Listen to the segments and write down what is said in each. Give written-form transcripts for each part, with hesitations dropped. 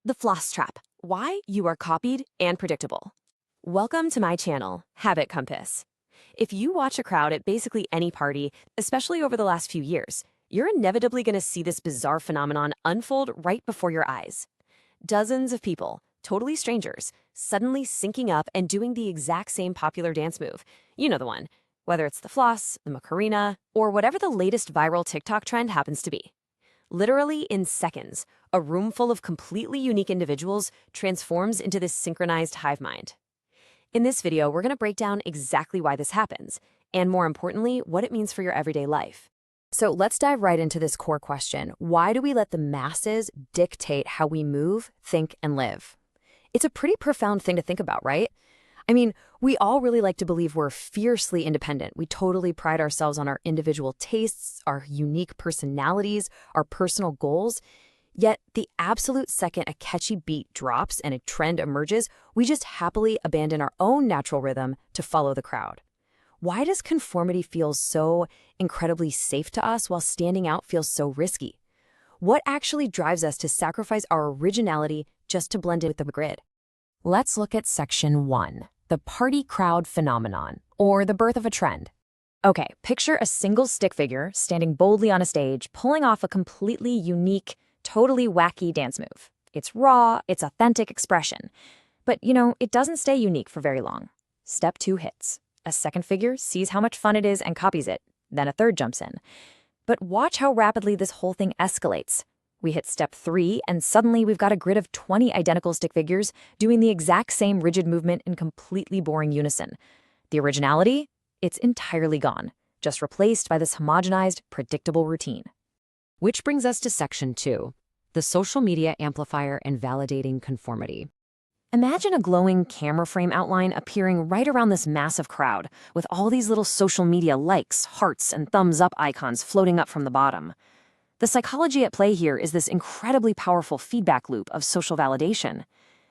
The Floss Trap. Why you are copied and predictable. Welcome to my channel, Habit Compass. If you watch a crowd at basically any party, especially over the last few years, you're inevitably going to see this bizarre phenomenon unfold right before your eyes. Dozens of people, totally strangers, suddenly syncing up and doing the exact same popular dance move. You know the one, whether it's the floss, the Macarena, or whatever the latest viral TikTok trend happens to be. Literally in seconds, a room full of completely unique individuals transforms into this synchronized hive mind. In this video, we're going to break down exactly why this happens, and more importantly, what it means for your everyday life. So let's dive right into this core question. Why do we let the masses dictate how we move, think, and live? It's a pretty profound thing to think about, right? I mean, we all really like to believe we're fiercely independent. We totally pride ourselves on our individual tastes, our unique personalities, our personal goals. Yet the absolute second a catchy beat drops and a trend emerges, we just happily abandon our own natural rhythm to follow the crowd. Why does conformity feel so incredibly safe to us while standing out feels so risky? What actually drives us to sacrifice our originality just to blend in with the grid? Let's look at section 1, the party crowd phenomenon, or the birth of a trend. Okay, picture a single stick figure standing boldly on a stage, pulling off a completely unique, totally wacky dance move. It's raw, it's authentic expression. But, it doesn't stay unique for very long. Step 2 hits. A second figure sees how much fun it is and copies it. Then a third jumps in. But watch how rapidly this whole thing escalates. We hit step 3, and suddenly we've got a grid of 20 identical stick figures doing the exact same rigid movement in completely boring unison. The originality? It's entirely gone, just replaced by this homogenized, predictable routine. Which brings us to section 2, the social media amplifier and validating conformity. Imagine a glowing camera frame outline appearing right around this massive crowd, with all these little social media likes, hearts, and thumbs up icons floating up from the bottom. The psychology at play here is this incredibly powerful feedback loop of social validation.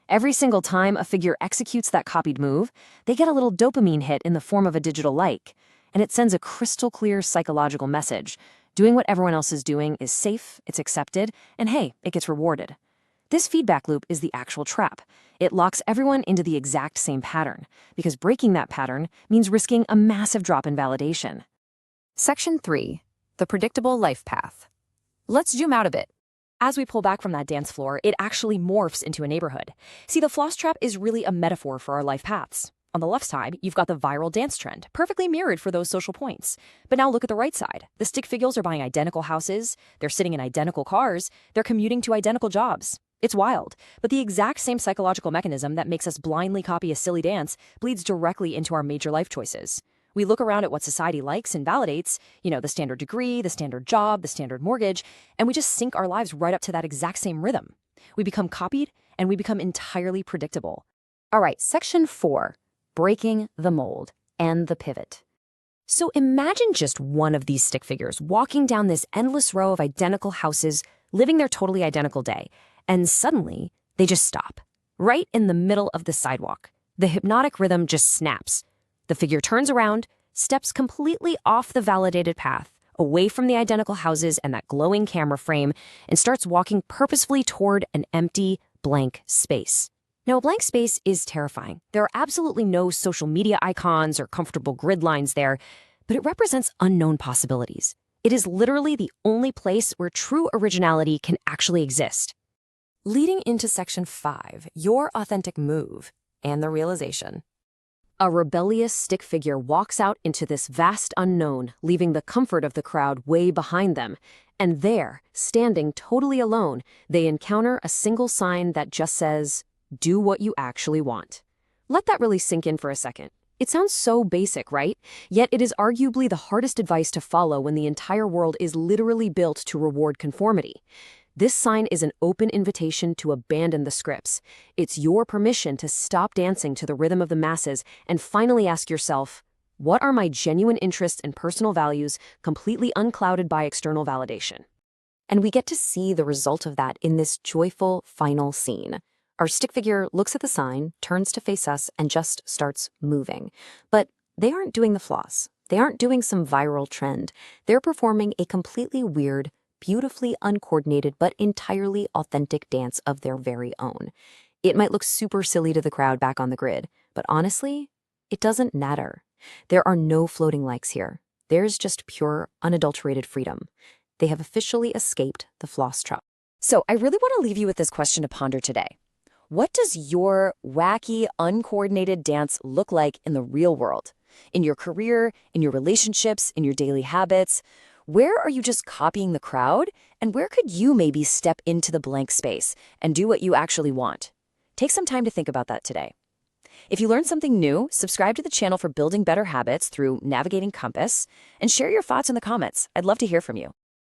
Every single time a figure executes that copied move, they get a little dopamine hit in the form of a digital like, and it sends a crystal clear psychological message. Doing what everyone else is doing is safe, it's accepted, and hey, it gets rewarded. This feedback loop is the actual trap. It locks everyone into the exact same pattern, because breaking that pattern means risking a massive drop in validation. Section 3, the predictable life path. Let's zoom out a bit. As we pull back from that dance floor, it actually morphs into a neighborhood. See, the floss trap is really a metaphor for our life paths. On the left side, you've got the viral dance trend, perfectly mirrored for those social points. But now look at the right side. The stick figures are buying identical houses, they're sitting in identical cars, they're commuting to identical jobs. It's wild, but the exact same psychological mechanism that makes us blindly copy a silly dance bleeds directly into our major life choices. We look around at what society likes and validates, the standard degree, the standard job, the standard mortgage, and we just sync our lives right up to that exact same rhythm. We become copied, and we become entirely predictable. All right, section 4, breaking the mold and the pivot. So imagine just one of these stick figures walking down this endless row of identical houses, living their totally identical day, and suddenly they just stop, right in the middle of the sidewalk. The hypnotic rhythm just snaps. The figure turns around, steps completely off the validated path, away from the identical houses and that glowing camera frame, and starts walking purposefully toward an empty, blank space. Now, a blank space is terrifying. There are absolutely no social media icons or comfortable grid lines there, but it represents unknown possibilities. It is literally the only place where true originality can actually exist. Leading into section 5, your authentic move and the realization. A rebellious stick figure walks out into this vast unknown, leaving the comfort of the crowd way behind them. And there, standing totally alone, they encounter a single sign that just says, "Do what you actually want." Let that really sink in for a second. It sounds so basic, right? Yet it is arguably the hardest advice to follow when the entire world is literally built to reward conformity. This sign is an open invitation to abandon the scripts. It's your permission to stop dancing to the rhythm of the masses and finally ask yourself, what are my genuine interests and personal values completely unclouded by external validation? And we get to see the result of that in this joyful final scene. Our stick figure looks at the sign, turns to face us, and just starts moving. But they aren't doing the floss. They aren't doing some viral trend. They're performing a completely weird, beautifully uncoordinated but entirely authentic dance of their very own. It might look super silly to the crowd back on the grid, but honestly, it doesn't matter. There are no floating likes here. There's just pure, unadulterated freedom. They have officially escaped the Floss Trap. So I really want to leave you with this question to ponder today. What does your wacky, uncoordinated dance look like in the real world? In your career, in your relationships, in your daily habits? Where are you just copying the crowd? And where could you maybe step into the blank space and do what you actually want? Take some time to think about that today. If you learned something new, subscribe to the channel for building better habits through navigating Compass, and share your thoughts in the comments. I'd love to hear from you.